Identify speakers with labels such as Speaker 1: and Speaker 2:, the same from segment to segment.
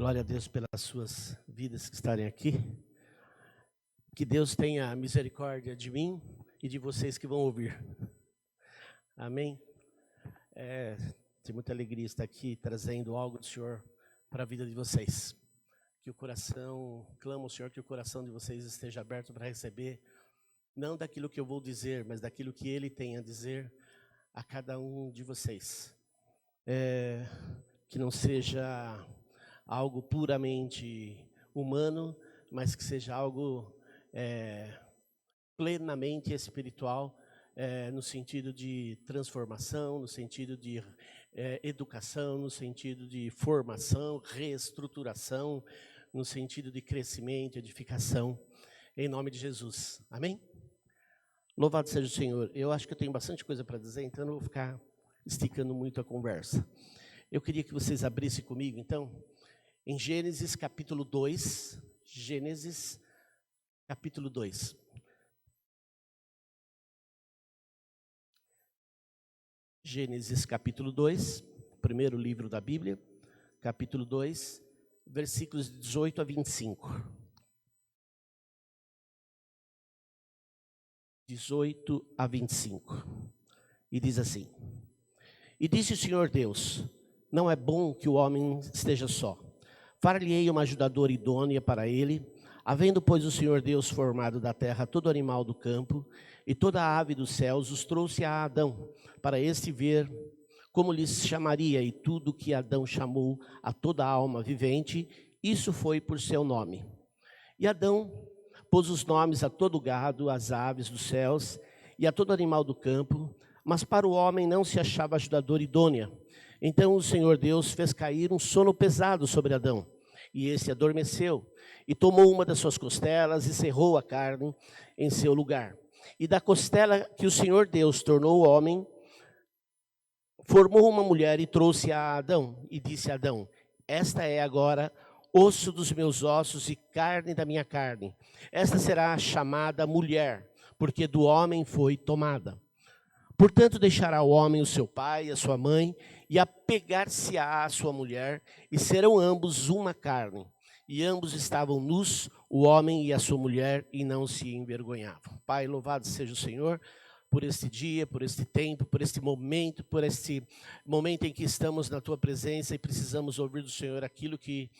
Speaker 1: Glória a Deus pelas suas vidas que estarem aqui. Que Deus tenha misericórdia de mim e de vocês que vão ouvir. Amém? Tenho muita alegria estar aqui trazendo algo do Senhor para a vida de vocês. Que o coração, clamo ao Senhor que o coração de vocês esteja aberto para receber, não daquilo que eu vou dizer, mas daquilo que Ele tem a dizer a cada um de vocês. Que não seja algo puramente humano, mas que seja algo plenamente espiritual, no sentido de transformação, no sentido de educação, no sentido de formação, reestruturação, no sentido de crescimento, edificação, em nome de Jesus. Amém? Louvado seja o Senhor. Eu acho que eu tenho bastante coisa para dizer, então eu não vou ficar esticando muito a conversa. Eu queria que vocês abrissem comigo, então, em Gênesis capítulo 2. Gênesis capítulo 2. Gênesis capítulo 2, primeiro livro da Bíblia, capítulo 2, versículos 18 a 25. 18 a 25. E diz assim: E disse o Senhor Deus: Não é bom que o homem esteja só. Far-lhe-ei uma ajudadora idônea para ele. Havendo, pois, o Senhor Deus formado da terra todo animal do campo e toda a ave dos céus, os trouxe a Adão, para este ver como lhes chamaria, e tudo que Adão chamou a toda a alma vivente, isso foi por seu nome. E Adão pôs os nomes a todo o gado, às aves dos céus e a todo animal do campo, mas para o homem não se achava ajudadora idônea. Então o Senhor Deus fez cair um sono pesado sobre Adão, e esse adormeceu, e tomou uma das suas costelas e cerrou a carne em seu lugar. E da costela que o Senhor Deus tornou o homem, formou uma mulher e trouxe a Adão, e disse a Adão: Esta é agora osso dos meus ossos e carne da minha carne. Esta será chamada mulher, porque do homem foi tomada. Portanto, deixará o homem o seu pai e a sua mãe, e apegar-se-á à sua mulher, e serão ambos uma carne. E ambos estavam nus, o homem e a sua mulher, e não se envergonhavam. Pai, louvado seja o Senhor por este dia, por este tempo, por este momento em que estamos na Tua presença e precisamos ouvir do Senhor aquilo que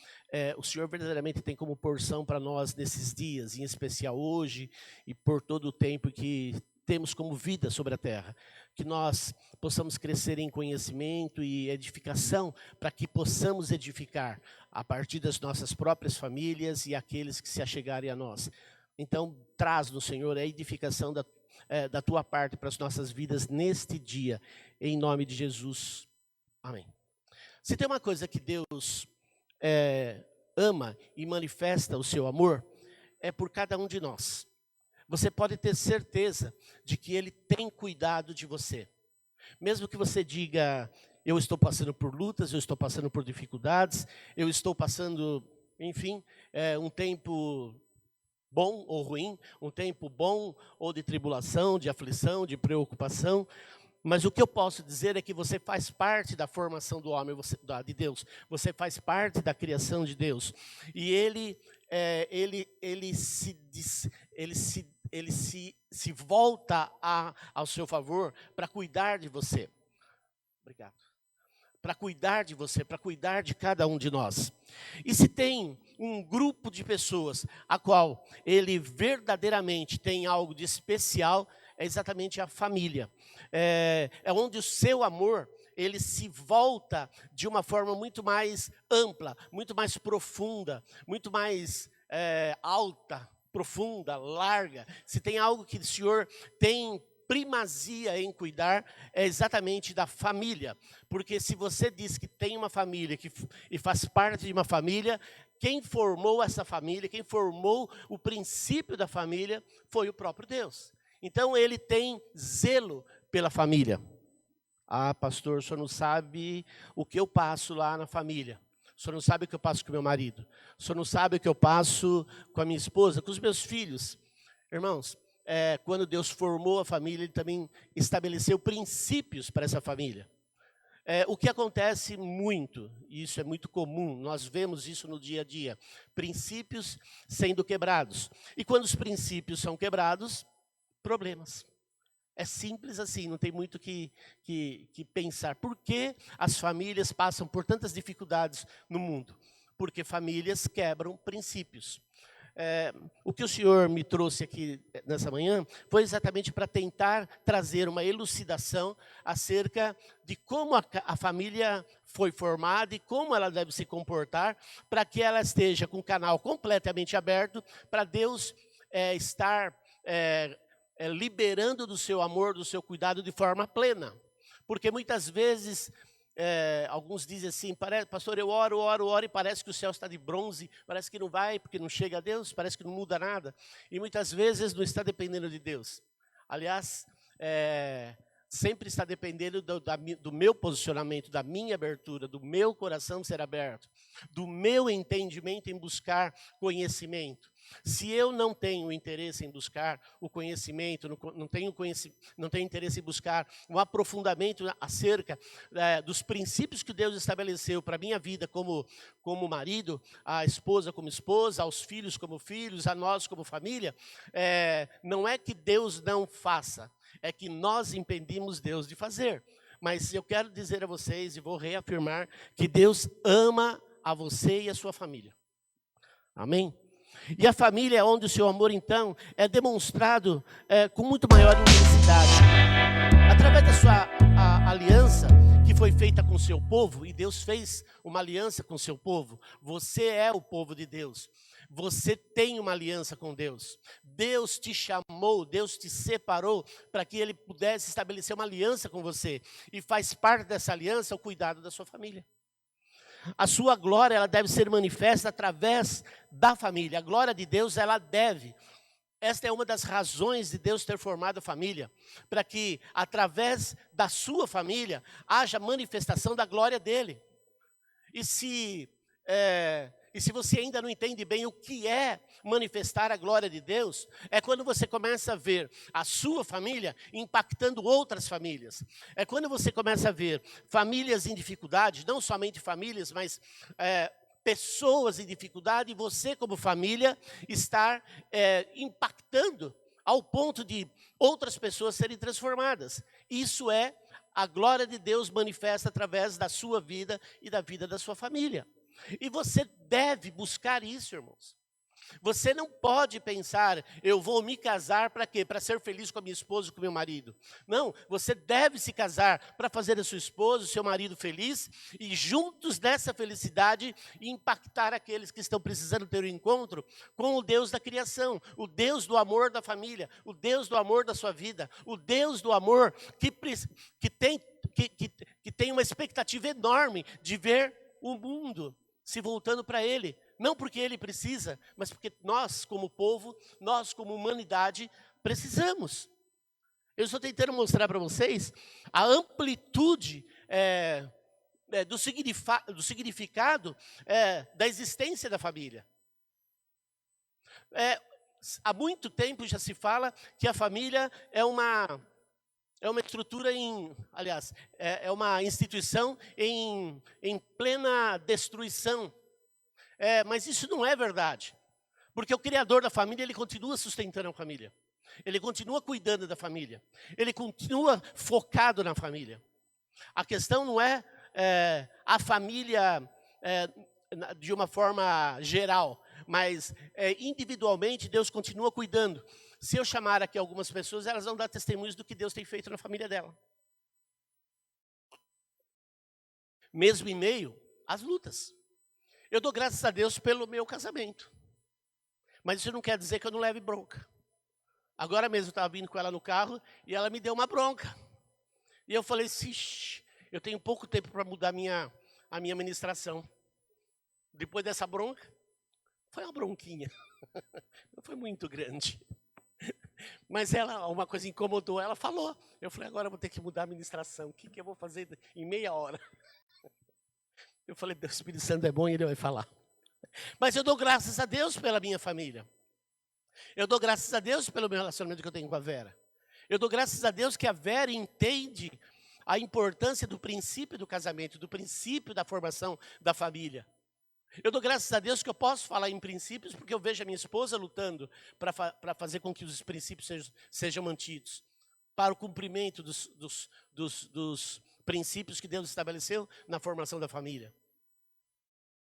Speaker 1: o Senhor verdadeiramente tem como porção para nós nesses dias, em especial hoje e por todo o tempo que temos como vida sobre a terra. Que nós possamos crescer em conhecimento e edificação, para que possamos edificar a partir das nossas próprias famílias e aqueles que se achegarem a nós. Então, traz no Senhor a edificação da Tua parte para as nossas vidas neste dia, em nome de Jesus. Amém. Se tem uma coisa que Deus ama e manifesta o seu amor, é por cada um de nós. Você pode ter certeza de que Ele tem cuidado de você. Mesmo que você diga: eu estou passando por lutas, eu estou passando por dificuldades, eu estou passando, enfim, um tempo bom ou ruim, um tempo bom ou de tribulação, de aflição, de preocupação. Mas o que eu posso dizer é que você faz parte da formação do homem, de Deus. Você faz parte da criação de Deus. E Ele se volta ao seu favor para cuidar de você. Obrigado. Para cuidar de você, para cuidar de cada um de nós. E se tem um grupo de pessoas a qual Ele verdadeiramente tem algo de especial, é exatamente a família. É onde o seu amor, ele se volta de uma forma muito mais ampla, muito mais profunda, muito mais alta, profunda, larga. Se tem algo que o Senhor tem primazia em cuidar, é exatamente da família. Porque se você diz que tem uma família e faz parte de uma família, quem formou essa família, quem formou o princípio da família, foi o próprio Deus. Então Ele tem zelo pela família. Ah, pastor, o senhor não sabe o que eu passo lá na família. O senhor não sabe o que eu passo com meu marido. O senhor não sabe o que eu passo com a minha esposa, com os meus filhos. Irmãos, quando Deus formou a família, Ele também estabeleceu princípios para essa família. O que acontece muito, e isso é muito comum, nós vemos isso no dia a dia, princípios sendo quebrados. E quando os princípios são quebrados, problemas. É simples assim, não tem muito que pensar. Por que as famílias passam por tantas dificuldades no mundo? Porque famílias quebram princípios. O que o senhor me trouxe aqui nessa manhã foi exatamente para tentar trazer uma elucidação acerca de como a família foi formada e como ela deve se comportar para que ela esteja com o canal completamente aberto para Deus estar liberando do seu amor, do seu cuidado de forma plena. Porque muitas vezes alguns dizem assim, pastor, eu oro e parece que o céu está de bronze, parece que não vai, porque não chega a Deus, parece que não muda nada. E muitas vezes não está dependendo de Deus. Aliás, sempre está dependendo do meu posicionamento, da minha abertura, do meu coração ser aberto, do meu entendimento em buscar conhecimento. Se eu não tenho interesse em buscar o conhecimento, não tenho interesse em buscar um aprofundamento acerca dos princípios que Deus estabeleceu para a minha vida como marido, a esposa como esposa, aos filhos como filhos, a nós como família, não é que Deus não faça, é que nós impedimos Deus de fazer. Mas eu quero dizer a vocês, e vou reafirmar, que Deus ama a você e a sua família. Amém? E a família é onde o seu amor, então, é demonstrado com muito maior intensidade. Através da sua aliança, que foi feita com o seu povo, e Deus fez uma aliança com o seu povo. Você é o povo de Deus. Você tem uma aliança com Deus. Deus te chamou, Deus te separou para que Ele pudesse estabelecer uma aliança com você. E faz parte dessa aliança o cuidado da sua família. A sua glória, ela deve ser manifesta através da família. A glória de Deus, ela deve. Esta é uma das razões de Deus ter formado a família. Para que, através da sua família, haja manifestação da glória dEle. E se você ainda não entende bem o que é manifestar a glória de Deus, é quando você começa a ver a sua família impactando outras famílias. É quando você começa a ver famílias em dificuldade, não somente famílias, mas pessoas em dificuldade, e você como família estar impactando ao ponto de outras pessoas serem transformadas. Isso é a glória de Deus manifesta através da sua vida e da vida da sua família. E você deve buscar isso, irmãos. Você não pode pensar, eu vou me casar para quê? Para ser feliz com a minha esposa e com o meu marido. Não, você deve se casar para fazer a sua esposa, o seu marido feliz, e juntos nessa felicidade impactar aqueles que estão precisando ter um encontro com o Deus da criação, o Deus do amor da família, o Deus do amor da sua vida, o Deus do amor que tem uma expectativa enorme de ver o mundo se voltando para Ele. Não porque Ele precisa, mas porque nós, como povo, nós, como humanidade, precisamos. Eu estou tentando mostrar para vocês a amplitude do significado da existência da família. Há muito tempo já se fala que a família é uma estrutura é uma instituição em plena destruição. Mas isso não é verdade. Porque o Criador da família, Ele continua sustentando a família. Ele continua cuidando da família. Ele continua focado na família. A questão não é a família de uma forma geral, mas individualmente Deus continua cuidando. Se eu chamar aqui algumas pessoas, elas vão dar testemunhos do que Deus tem feito na família dela. Mesmo em meio às lutas. Eu dou graças a Deus pelo meu casamento. Mas isso não quer dizer que eu não leve bronca. Agora mesmo eu estava vindo com ela no carro e ela me deu uma bronca. E eu falei, eu tenho pouco tempo para mudar a minha ministração. Depois dessa bronca, foi uma bronquinha. Não foi muito grande. Mas uma coisa incomodou, ela falou. Eu falei, agora eu vou ter que mudar a ministração. O que eu vou fazer em meia hora? Eu falei, o Espírito Santo é bom e Ele vai falar. Mas eu dou graças a Deus pela minha família. Eu dou graças a Deus pelo meu relacionamento que eu tenho com a Vera. Eu dou graças a Deus que a Vera entende a importância do princípio do casamento, do princípio da formação da família. Eu dou graças a Deus que eu posso falar em princípios, porque eu vejo a minha esposa lutando para fazer com que os princípios sejam mantidos, para o cumprimento dos princípios que Deus estabeleceu na formação da família.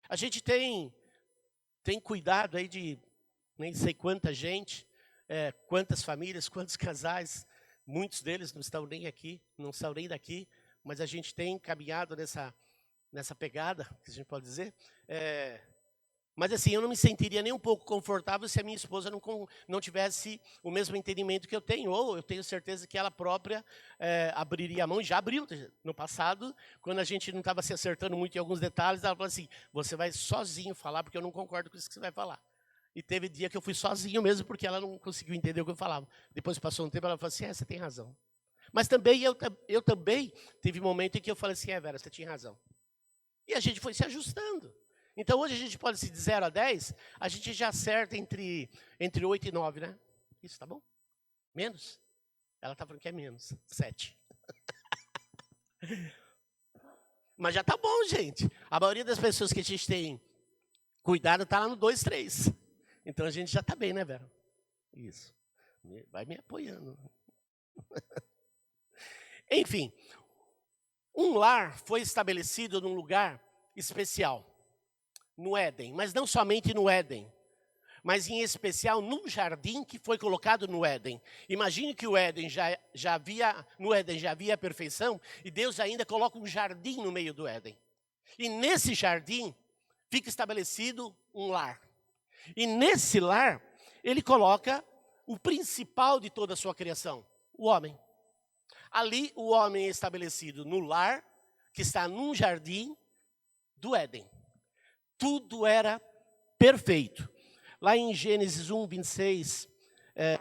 Speaker 1: A gente tem cuidado aí de nem sei quanta gente, quantas famílias, quantos casais, muitos deles não estão nem aqui, não são nem daqui, mas a gente tem caminhado nessa pegada, que a gente pode dizer. Mas assim, eu não me sentiria nem um pouco confortável se a minha esposa não tivesse o mesmo entendimento que eu tenho, ou eu tenho certeza que ela própria abriria a mão, e já abriu no passado, quando a gente não estava se acertando muito em alguns detalhes, ela falou assim, você vai sozinho falar, porque eu não concordo com isso que você vai falar. E teve dia que eu fui sozinho mesmo, porque ela não conseguiu entender o que eu falava. Depois passou um tempo, ela falou assim, você tem razão. Mas também, eu também, teve um momento em que eu falei assim, Vera, você tinha razão. E a gente foi se ajustando. Então, hoje a gente pode, de 0 a 10, a gente já acerta entre 8 e 9, né? Isso, tá bom? Menos? Ela está falando que é menos, 7. Mas já tá bom, gente. A maioria das pessoas que a gente tem cuidado está lá no 2, 3. Então, a gente já está bem, né, Vera? Isso. Vai me apoiando. Enfim, um lar foi estabelecido num lugar especial, no Éden, mas não somente no Éden, mas em especial num jardim que foi colocado no Éden. Imagine que o Éden no Éden já havia a perfeição, e Deus ainda coloca um jardim no meio do Éden. E nesse jardim fica estabelecido um lar. E nesse lar, ele coloca o principal de toda a sua criação, o homem. Ali o homem é estabelecido no lar, que está num jardim do Éden. Tudo era perfeito. Lá em Gênesis 1, 26,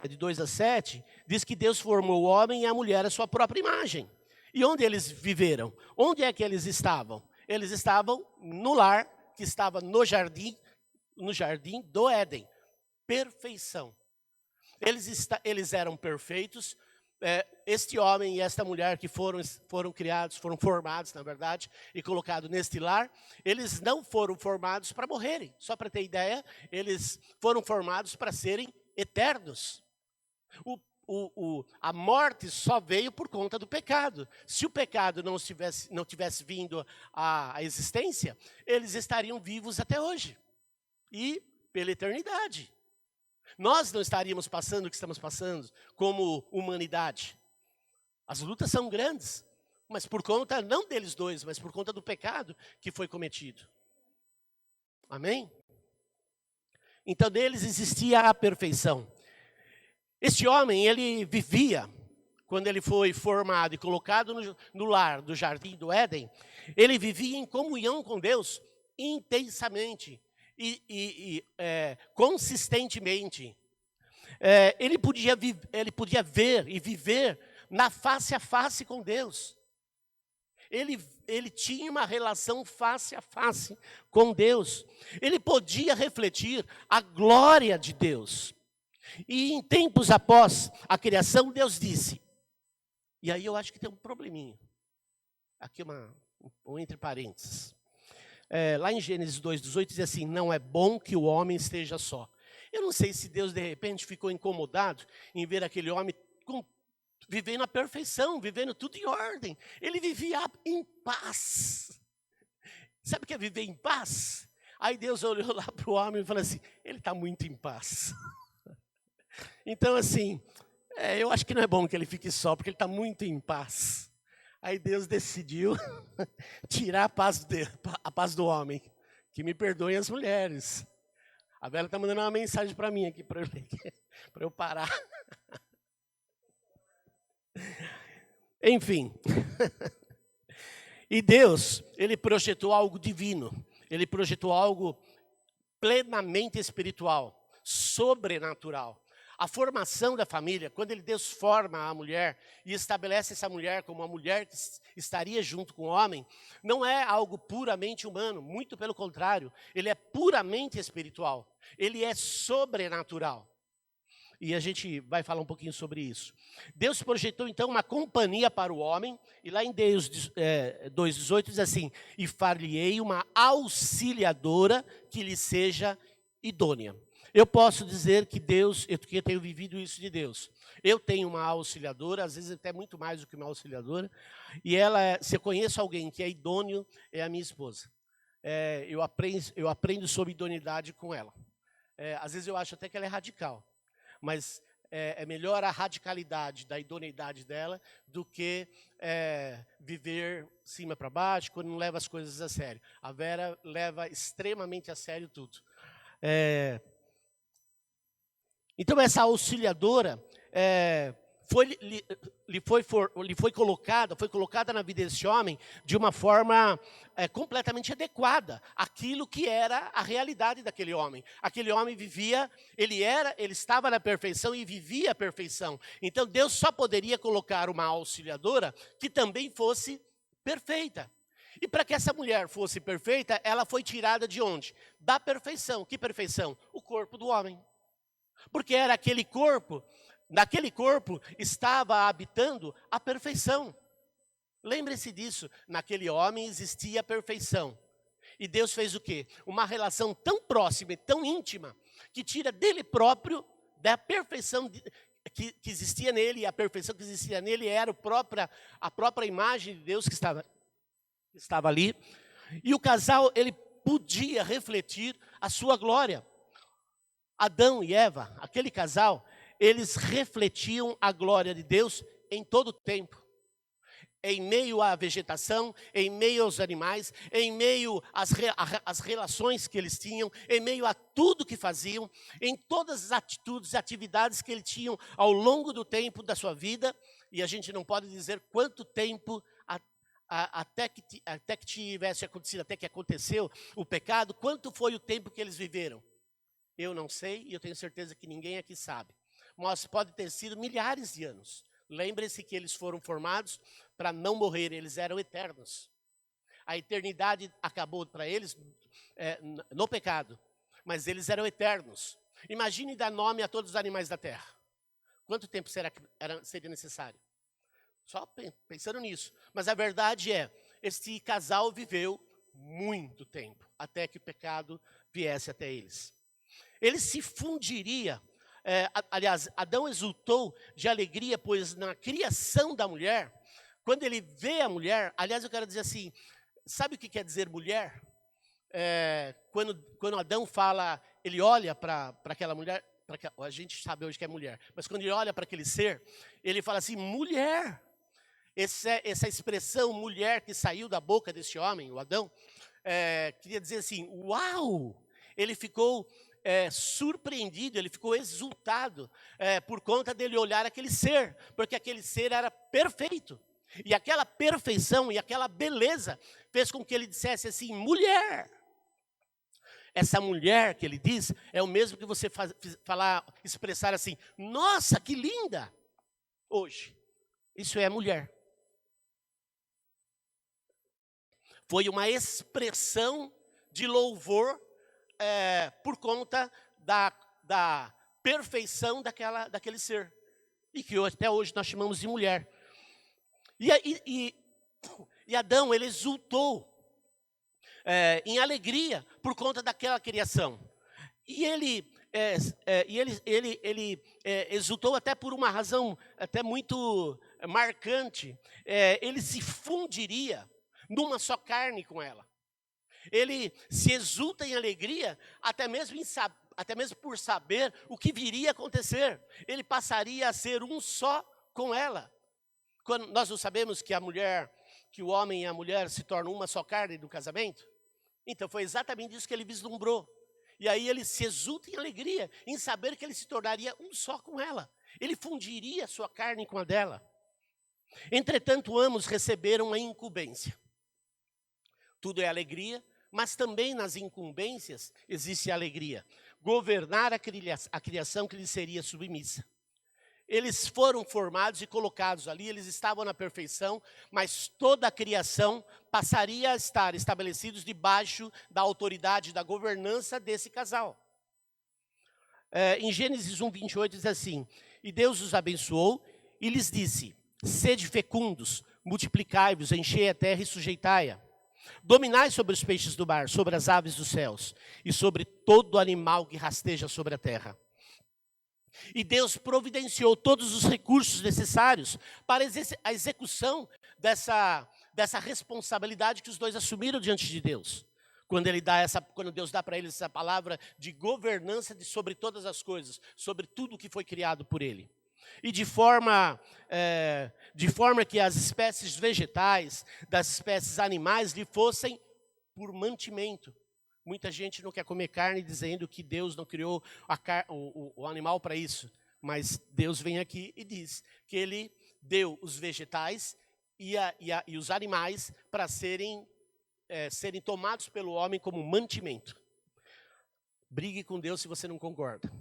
Speaker 1: de 2 a 7, diz que Deus formou o homem e a mulher à sua própria imagem. E onde eles viveram? Onde é que eles estavam? Eles estavam no lar, que estava no jardim do Éden. Perfeição. Eles eram perfeitos. Este homem e esta mulher que foram criados, foram formados, na verdade, e colocados neste lar, eles não foram formados para morrerem. Só para ter ideia, eles foram formados para serem eternos. A morte só veio por conta do pecado. Se o pecado não tivesse vindo à existência, eles estariam vivos até hoje e pela eternidade. Nós não estaríamos passando o que estamos passando como humanidade. As lutas são grandes, mas por conta, não deles dois, mas por conta do pecado que foi cometido. Amém? Então, deles existia a perfeição. Este homem, ele vivia, quando ele foi formado e colocado no lar do jardim do Éden, ele vivia em comunhão com Deus intensamente e consistentemente. Ele podia ver e viver na face a face com Deus. Ele tinha uma relação face a face com Deus. Ele podia refletir a glória de Deus. E em tempos após a criação, Deus disse. E aí eu acho que tem um probleminha. Aqui um entre parênteses. Lá em Gênesis 2:18 diz assim, não é bom que o homem esteja só. Eu não sei se Deus de repente ficou incomodado em ver aquele homem vivendo a perfeição, vivendo tudo em ordem. Ele vivia em paz. Sabe o que é viver em paz? Aí Deus olhou lá para o homem e falou assim, ele está muito em paz. Então assim, eu acho que não é bom que ele fique só, porque ele está muito em paz. Aí Deus decidiu tirar a paz do homem. Que me perdoem as mulheres. A Bela está mandando uma mensagem para mim aqui, para eu parar. Enfim. E Deus, ele projetou algo divino. Ele projetou algo plenamente espiritual, sobrenatural. A formação da família, quando Deus forma a mulher e estabelece essa mulher como uma mulher que estaria junto com o homem, não é algo puramente humano, muito pelo contrário, ele é puramente espiritual, ele é sobrenatural. E a gente vai falar um pouquinho sobre isso. Deus projetou, então, uma companhia para o homem, e lá em Deus 2,18 diz assim: e far-lhe-ei uma auxiliadora que lhe seja idônea. Eu posso dizer que Deus, que eu tenho vivido isso de Deus. Eu tenho uma auxiliadora, às vezes até muito mais do que uma auxiliadora, e ela, se eu conheço alguém que é idôneo, é a minha esposa. Eu aprendo sobre idoneidade com ela. Às vezes eu acho até que ela é radical, mas é melhor a radicalidade da idoneidade dela do que viver cima para baixo, quando não leva as coisas a sério. A Vera leva extremamente a sério tudo. Então essa auxiliadora foi colocada na vida desse homem de uma forma completamente adequada àquilo que era a realidade daquele homem. Aquele homem vivia, ele estava na perfeição e vivia a perfeição. Então Deus só poderia colocar uma auxiliadora que também fosse perfeita. E para que essa mulher fosse perfeita, ela foi tirada de onde? Da perfeição. Que perfeição? O corpo do homem. Porque era aquele corpo, naquele corpo estava habitando a perfeição. Lembre-se disso, naquele homem existia a perfeição. E Deus fez o quê? Uma relação tão próxima e tão íntima, que tira dele próprio, da perfeição que existia nele, e a perfeição que existia nele era a própria imagem de Deus que estava ali. E o casal, ele podia refletir a sua glória. Adão e Eva, aquele casal, eles refletiam a glória de Deus em todo o tempo. Em meio à vegetação, em meio aos animais, em meio às relações que eles tinham, em meio a tudo que faziam, em todas as atitudes e atividades que eles tinham ao longo do tempo da sua vida. E a gente não pode dizer quanto tempo até que tivesse acontecido, até que aconteceu o pecado, quanto foi o tempo que eles viveram. Eu não sei e eu tenho certeza que ninguém aqui sabe. Mas pode ter sido milhares de anos. Lembre-se que eles foram formados para não morrer, eles eram eternos. A eternidade acabou para eles no pecado, mas eles eram eternos. Imagine dar nome a todos os animais da terra. Quanto tempo seria necessário? Só pensando nisso. Mas a verdade é, este casal viveu muito tempo, até que o pecado viesse até eles. Ele se fundiria, aliás, Adão exultou de alegria, pois na criação da mulher, quando ele vê a mulher, aliás, eu quero dizer assim, sabe o que quer dizer mulher? Quando Adão fala, ele olha para aquela mulher, a gente sabe hoje que é mulher, mas quando ele olha para aquele ser, ele fala assim, mulher. Essa expressão mulher que saiu da boca desse homem, o Adão, queria dizer assim, uau! Ele ficou surpreendido, ele ficou exultado por conta dele olhar aquele ser, porque aquele ser era perfeito. E aquela perfeição e aquela beleza fez com que ele dissesse assim, mulher. Essa mulher que ele diz é o mesmo que você expressar assim, nossa, que linda! Hoje, isso é mulher. Foi uma expressão de louvor por conta da perfeição daquele ser. E que até hoje nós chamamos de mulher. E Adão, ele exultou em alegria por conta daquela criação. E ele exultou até por uma razão até muito marcante. Ele se fundiria numa só carne com ela. Ele se exulta em alegria, até mesmo por saber o que viria a acontecer. Ele passaria a ser um só com ela. Quando nós não sabemos que o homem e a mulher se tornam uma só carne no casamento? Então foi exatamente isso que ele vislumbrou. E aí ele se exulta em alegria, em saber que ele se tornaria um só com ela. Ele fundiria a sua carne com a dela. Entretanto, ambos receberam a incumbência. Tudo é alegria, mas também nas incumbências existe alegria. Governar a criação que lhes seria submissa. Eles foram formados e colocados ali, eles estavam na perfeição, mas toda a criação passaria a estar estabelecidos debaixo da autoridade, da governança desse casal. Em Gênesis 1:28 diz assim: e Deus os abençoou e lhes disse: sede fecundos, multiplicai-vos, enchei a terra e sujeitai-a. Dominai sobre os peixes do mar, sobre as aves dos céus e sobre todo animal que rasteja sobre a terra. E Deus providenciou todos os recursos necessários para a execução dessa responsabilidade que os dois assumiram diante de Deus. Quando Deus dá para eles essa palavra de governança sobre todas as coisas, sobre tudo que foi criado por Ele. E de forma que as espécies vegetais, das espécies animais lhe fossem por mantimento. Muita gente não quer comer carne dizendo que Deus não criou o animal para isso. Mas Deus vem aqui e diz que Ele deu os vegetais e os animais para serem tomados pelo homem como mantimento. Brigue com Deus se você não concorda.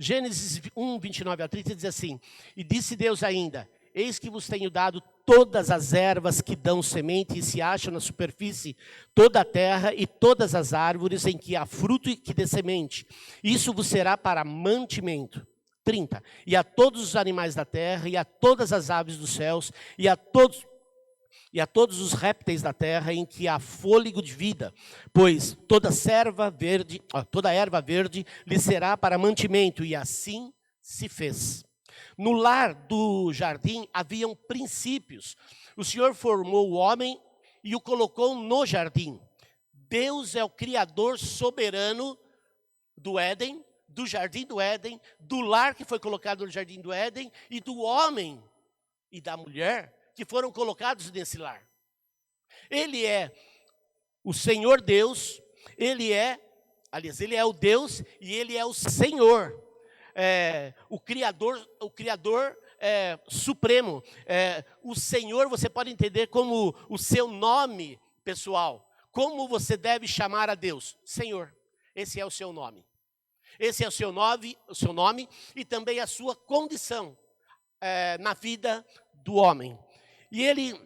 Speaker 1: Gênesis 1:29-30 diz assim: e disse Deus ainda: eis que vos tenho dado todas as ervas que dão semente e se acham na superfície, toda a terra e todas as árvores em que há fruto e que dê semente. Isso vos será para mantimento. 30. E a todos os animais da terra, e a todas as aves dos céus, e a todos os répteis da terra em que há fôlego de vida, pois toda erva verde lhe será para mantimento, e assim se fez. No lar do jardim haviam princípios. O Senhor formou o homem e o colocou no jardim. Deus é o Criador soberano do Éden, do jardim do Éden, do lar que foi colocado no jardim do Éden, e do homem e da mulher que foram colocados nesse lar. Ele é o Senhor Deus, Ele é o Deus e Ele é o Senhor, o Criador supremo. O Senhor você pode entender como o seu nome pessoal. Como você deve chamar a Deus? Senhor. Esse é o seu nome. Esse é o seu nome e também a sua condição na vida do homem. E ele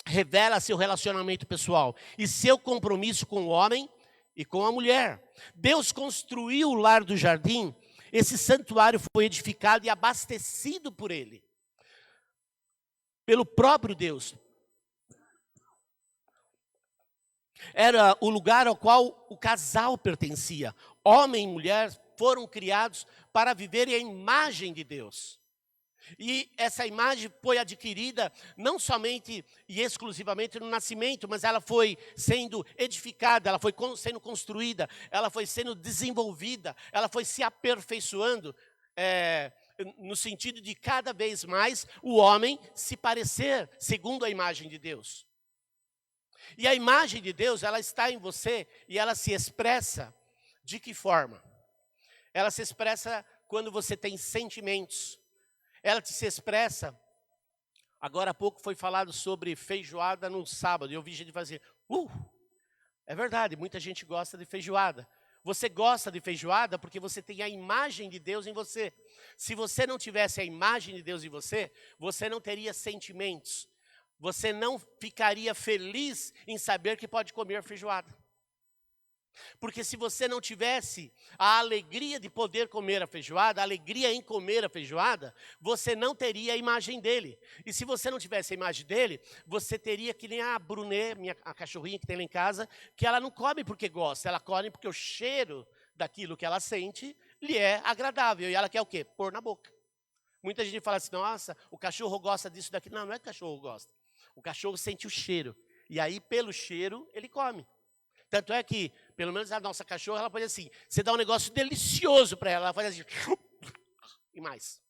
Speaker 1: revela seu relacionamento pessoal e seu compromisso com o homem e com a mulher. Deus construiu o lar do jardim, esse santuário foi edificado e abastecido por ele, pelo próprio Deus. Era o lugar ao qual o casal pertencia. Homem e mulher foram criados para viverem a imagem de Deus. E essa imagem foi adquirida não somente e exclusivamente no nascimento, mas ela foi sendo edificada, ela foi sendo construída, ela foi sendo desenvolvida, ela foi se aperfeiçoando, no sentido de cada vez mais o homem se parecer segundo a imagem de Deus. E a imagem de Deus, ela está em você e ela se expressa de que forma? Ela se expressa quando você tem sentimentos. Ela se expressa, agora há pouco foi falado sobre feijoada no sábado, e eu vi gente fazer, é verdade, muita gente gosta de feijoada. Você gosta de feijoada porque você tem a imagem de Deus em você. Se você não tivesse a imagem de Deus em você, você não teria sentimentos. Você não ficaria feliz em saber que pode comer feijoada. Porque se você não tivesse a alegria de poder comer a feijoada, a alegria em comer a feijoada, você não teria a imagem dele. E se você não tivesse a imagem dele, você teria que nem a Brunet, a cachorrinha que tem lá em casa, que ela não come porque gosta, ela come porque o cheiro daquilo que ela sente lhe é agradável. E ela quer o quê? Pôr na boca. Muita gente fala assim, nossa, o cachorro gosta disso, daquilo. Não, não é que o cachorro gosta. O cachorro sente o cheiro. E aí, pelo cheiro, ele come. Tanto é que, pelo menos a nossa cachorra, ela faz assim, você dá um negócio delicioso para ela faz assim, e mais.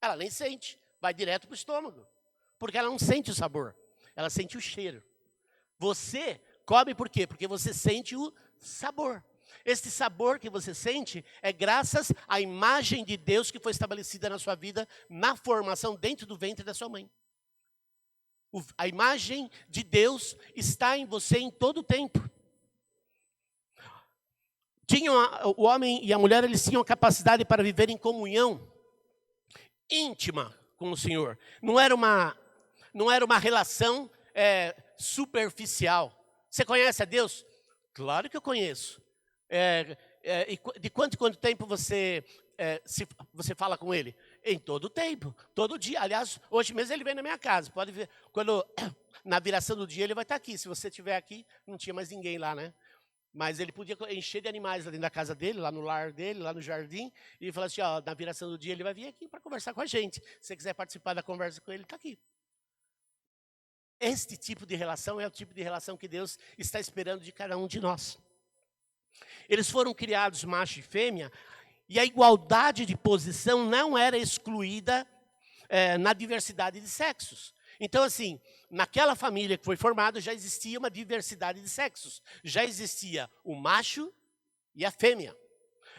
Speaker 1: Ela nem sente, vai direto para o estômago, porque ela não sente o sabor, ela sente o cheiro. Você come por quê? Porque você sente o sabor. Esse sabor que você sente é graças à imagem de Deus que foi estabelecida na sua vida, na formação dentro do ventre da sua mãe. A imagem de Deus está em você em todo o tempo. O homem e a mulher, eles tinham a capacidade para viver em comunhão íntima com o Senhor. Não era uma relação superficial. Você conhece a Deus? Claro que eu conheço. de quanto em quanto tempo você fala com ele? Em todo tempo, todo dia. Aliás, hoje mesmo ele vem na minha casa. Pode ver, quando na viração do dia ele vai estar aqui. Se você estiver aqui, não tinha mais ninguém lá, né? Mas ele podia encher de animais lá dentro da casa dele, lá no lar dele, lá no jardim, e falar assim, ó, na viração do dia ele vai vir aqui para conversar com a gente. Se você quiser participar da conversa com ele, está aqui. Este tipo de relação é o tipo de relação que Deus está esperando de cada um de nós. Eles foram criados macho e fêmea, e a igualdade de posição não era excluída na diversidade de sexos. Então, assim, naquela família que foi formada já existia uma diversidade de sexos. Já existia o macho e a fêmea.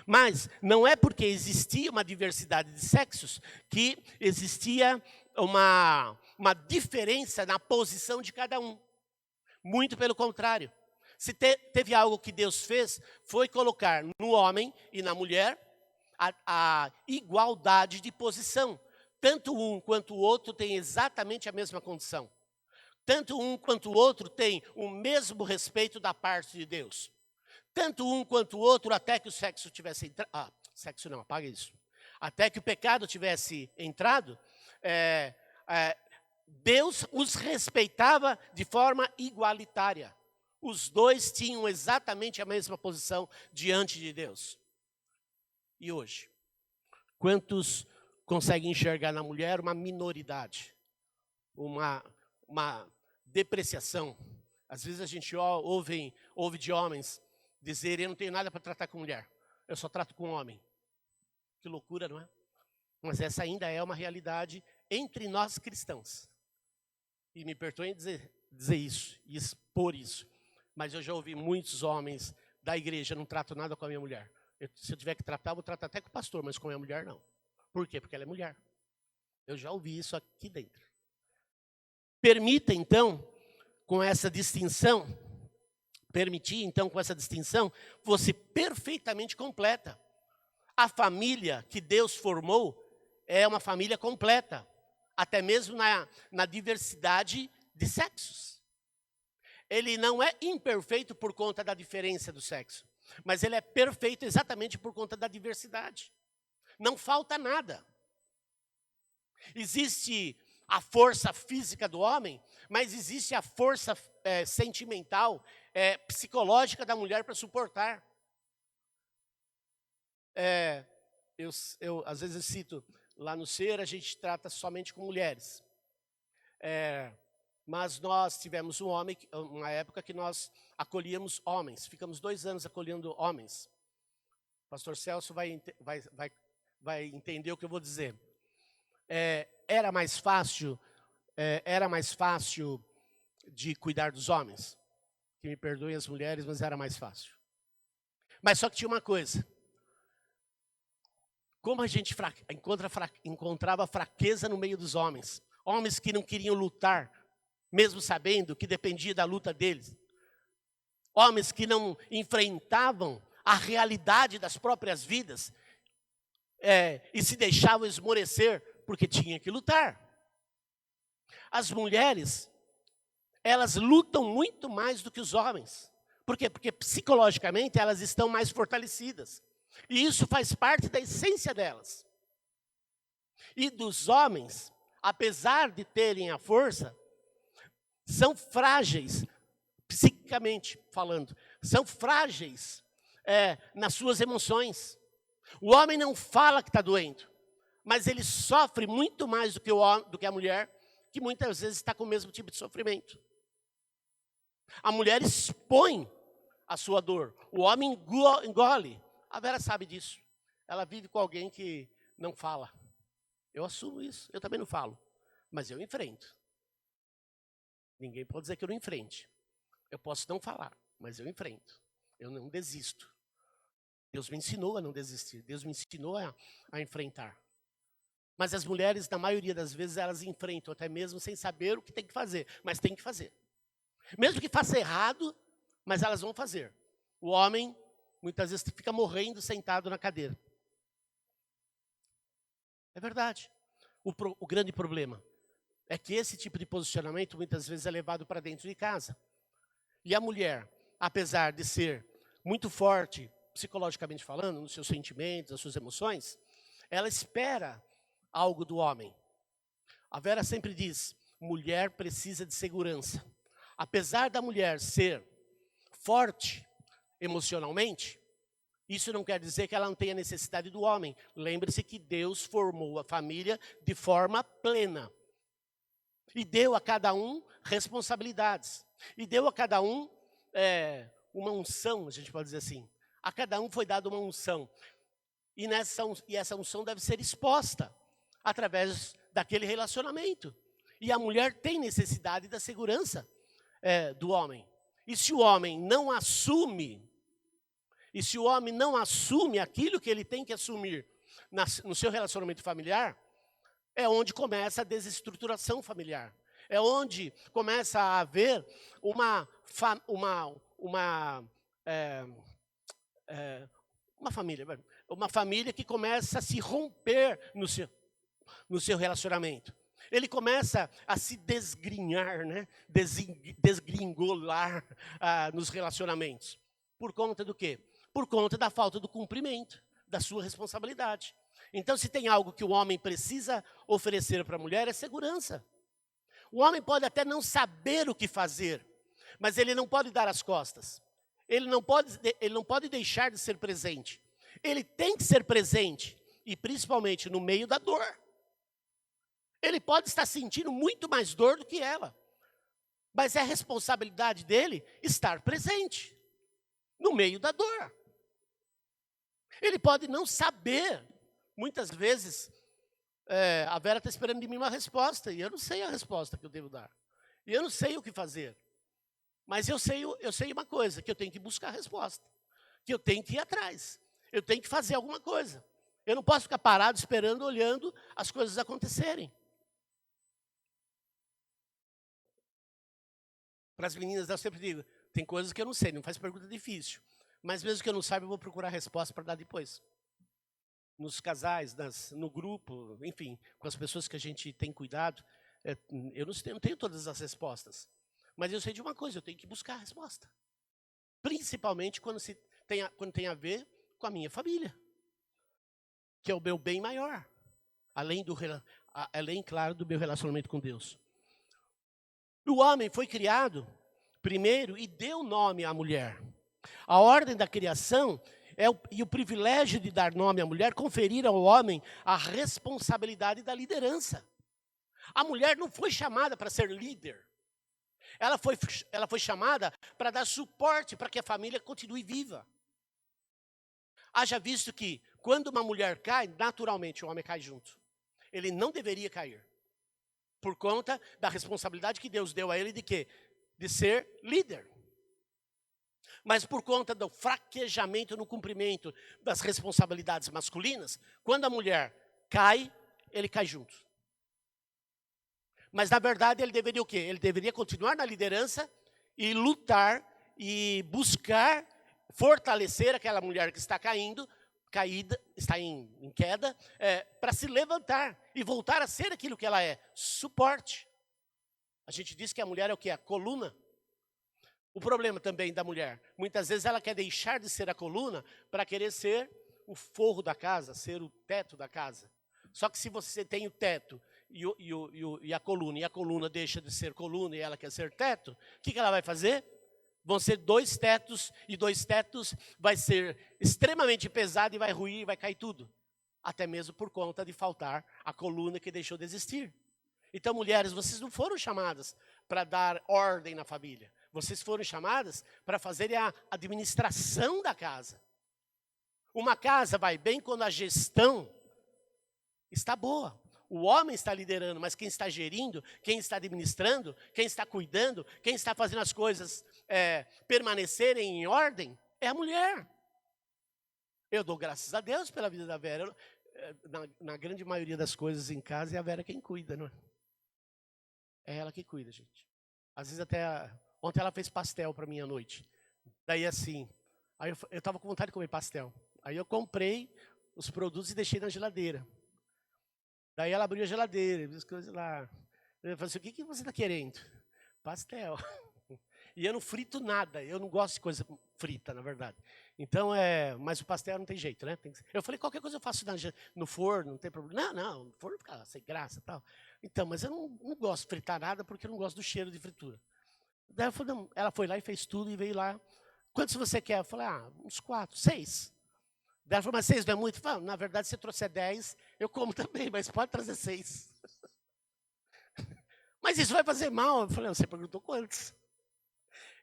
Speaker 1: Mas não é porque existia uma diversidade de sexos que existia uma diferença na posição de cada um. Muito pelo contrário. Se teve algo que Deus fez, foi colocar no homem e na mulher a igualdade de posição. Tanto um quanto o outro têm exatamente a mesma condição. Tanto um quanto o outro têm o mesmo respeito da parte de Deus. Tanto um quanto o outro, até que o sexo tivesse entrado. Sexo não, apaga isso. Até que o pecado tivesse entrado, Deus os respeitava de forma igualitária. Os dois tinham exatamente a mesma posição diante de Deus. E hoje? Quantos conseguem enxergar na mulher uma minoridade? Uma depreciação? Às vezes a gente ouve de homens dizerem, eu não tenho nada para tratar com mulher, eu só trato com homem. Que loucura, não é? Mas essa ainda é uma realidade entre nós cristãos. E me perdoem dizer isso e expor isso. Mas eu já ouvi muitos homens da igreja, não trato nada com a minha mulher. Se eu tiver que tratar, vou tratar até com o pastor, mas com a minha mulher não. Por quê? Porque ela é mulher. Eu já ouvi isso aqui dentro. Permitir, então, com essa distinção, fosse perfeitamente completa. A família que Deus formou é uma família completa, até mesmo na diversidade de sexos. Ele não é imperfeito por conta da diferença do sexo, mas ele é perfeito exatamente por conta da diversidade. Não falta nada. Existe a força física do homem, mas existe a força sentimental, psicológica da mulher para suportar. Eu às vezes eu cito, lá no CER a gente trata somente com mulheres. Mas nós tivemos uma época que nós acolhíamos homens. Ficamos 2 anos acolhendo homens. O pastor Celso vai entender o que eu vou dizer. Era mais fácil de cuidar dos homens. Que me perdoem as mulheres, mas era mais fácil. Mas só que tinha uma coisa. Como a gente encontrava fraqueza no meio dos homens. Homens que não queriam lutar, mesmo sabendo que dependia da luta deles. Homens que não enfrentavam a realidade das próprias vidas e se deixavam esmorecer porque tinha que lutar. As mulheres, elas lutam muito mais do que os homens. Por quê? Porque psicologicamente elas estão mais fortalecidas. E isso faz parte da essência delas. E dos homens, apesar de terem a força, são frágeis, psiquicamente falando, são frágeis nas suas emoções. O homem não fala que está doendo, mas ele sofre muito mais do que a mulher, que muitas vezes está com o mesmo tipo de sofrimento. A mulher expõe a sua dor, o homem engole. A Vera sabe disso. Ela vive com alguém que não fala. Eu assumo isso, eu também não falo, mas eu enfrento. Ninguém pode dizer que eu não enfrente. Eu posso não falar, mas eu enfrento. Eu não desisto. Deus me ensinou a não desistir. Deus me ensinou a enfrentar. Mas as mulheres, na maioria das vezes, elas enfrentam, até mesmo sem saber o que tem que fazer. Mas tem que fazer. Mesmo que faça errado, mas elas vão fazer. O homem, muitas vezes, fica morrendo sentado na cadeira. É verdade. O grande problema é que esse tipo de posicionamento, muitas vezes, é levado para dentro de casa. E a mulher, apesar de ser muito forte psicologicamente falando, nos seus sentimentos, nas suas emoções, ela espera algo do homem. A Vera sempre diz, mulher precisa de segurança. Apesar da mulher ser forte emocionalmente, isso não quer dizer que ela não tenha necessidade do homem. Lembre-se que Deus formou a família de forma plena. E deu a cada um responsabilidades. E deu a cada um uma unção, a gente pode dizer assim. A cada um foi dada uma unção. E essa unção deve ser exposta através daquele relacionamento. E a mulher tem necessidade da segurança do homem. E se o homem não assume aquilo que ele tem que assumir no seu relacionamento familiar, é onde começa a desestruturação familiar. É onde começa a haver uma família que começa a se romper no seu relacionamento. Ele começa a se desgrinhar, né? Desgringolar nos relacionamentos. Por conta do quê? Por conta da falta do cumprimento da sua responsabilidade. Então, se tem algo que o homem precisa oferecer para a mulher, é segurança. O homem pode até não saber o que fazer, mas ele não pode dar as costas. Ele não pode deixar de ser presente. Ele tem que ser presente, e principalmente no meio da dor. Ele pode estar sentindo muito mais dor do que ela, mas é responsabilidade dele estar presente no meio da dor. Ele pode não saber. Muitas vezes, a Vera está esperando de mim uma resposta, e eu não sei a resposta que eu devo dar. E eu não sei o que fazer. Mas eu sei uma coisa, que eu tenho que buscar a resposta. Que eu tenho que ir atrás. Eu tenho que fazer alguma coisa. Eu não posso ficar parado esperando, olhando as coisas acontecerem. Para as meninas, eu sempre digo, tem coisas que eu não sei, não faz pergunta difícil. Mas mesmo que eu não saiba, eu vou procurar a resposta para dar depois. Nos casais, no grupo, enfim, com as pessoas que a gente tem cuidado, eu não tenho todas as respostas. Mas eu sei de uma coisa, eu tenho que buscar a resposta. Principalmente quando tem a ver com a minha família. Que é o meu bem maior. Além, claro, do meu relacionamento com Deus. O homem foi criado primeiro e deu nome à mulher. A ordem da criação e o privilégio de dar nome à mulher conferiram ao homem a responsabilidade da liderança. A mulher não foi chamada para ser líder. Ela foi chamada para dar suporte para que a família continue viva. Haja visto que, quando uma mulher cai, naturalmente o homem cai junto. Ele não deveria cair. Por conta da responsabilidade que Deus deu a ele de quê? De ser líder. Mas por conta do fraquejamento no cumprimento das responsabilidades masculinas, quando a mulher cai, ele cai junto. Mas na verdade ele deveria o quê? Ele deveria continuar na liderança e lutar e buscar fortalecer aquela mulher que está está em queda, para se levantar e voltar a ser aquilo que ela é, suporte. A gente diz que a mulher é o quê? A coluna. O problema também da mulher, muitas vezes ela quer deixar de ser a coluna para querer ser o forro da casa, ser o teto da casa. Só que se você tem o teto e a coluna deixa de ser coluna e ela quer ser teto, o que ela vai fazer? Vão ser dois tetos, e dois tetos vai ser extremamente pesado e vai ruir e vai cair tudo. Até mesmo por conta de faltar a coluna que deixou de existir. Então, mulheres, vocês não foram chamadas para dar ordem na família. Vocês foram chamadas para fazerem a administração da casa. Uma casa vai bem quando a gestão está boa. O homem está liderando, mas quem está gerindo, quem está administrando, quem está cuidando, quem está fazendo as coisas permanecerem em ordem, é a mulher. Eu dou graças a Deus pela vida da Vera. Na grande maioria das coisas em casa é a Vera quem cuida, não é? É ela que cuida, gente. Às vezes até... Ontem ela fez pastel para mim à noite. Daí assim, aí eu estava com vontade de comer pastel. Aí eu comprei os produtos e deixei na geladeira. Daí ela abriu a geladeira, viu as coisas lá. Eu falei assim, o que você está querendo? Pastel. E eu não frito nada, eu não gosto de coisa frita, na verdade. Então, mas o pastel não tem jeito, né? Eu falei, qualquer coisa eu faço no forno, não tem problema. Não, no forno fica sem graça e tal. Então, mas eu não gosto de fritar nada porque eu não gosto do cheiro de fritura. Daí ela foi lá e fez tudo e veio lá. Quantos você quer? Eu falei, uns 4, 6. Daí ela falou, mas 6 não é muito? Eu falei, na verdade, se trouxer 10, eu como também, mas pode trazer 6. Mas isso vai fazer mal? Eu falei, você perguntou quantos?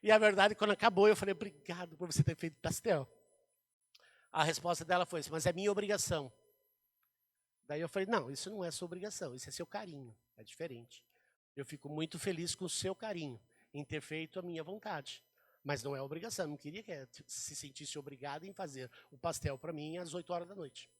Speaker 1: E a verdade, quando acabou, eu falei, obrigado por você ter feito pastel. A resposta dela foi assim, mas é minha obrigação. Daí eu falei, não, isso não é sua obrigação, isso é seu carinho, é diferente. Eu fico muito feliz com o seu carinho, em ter feito a minha vontade. Mas não é obrigação, eu não queria que se sentisse obrigada em fazer o pastel para mim às 8 horas da noite.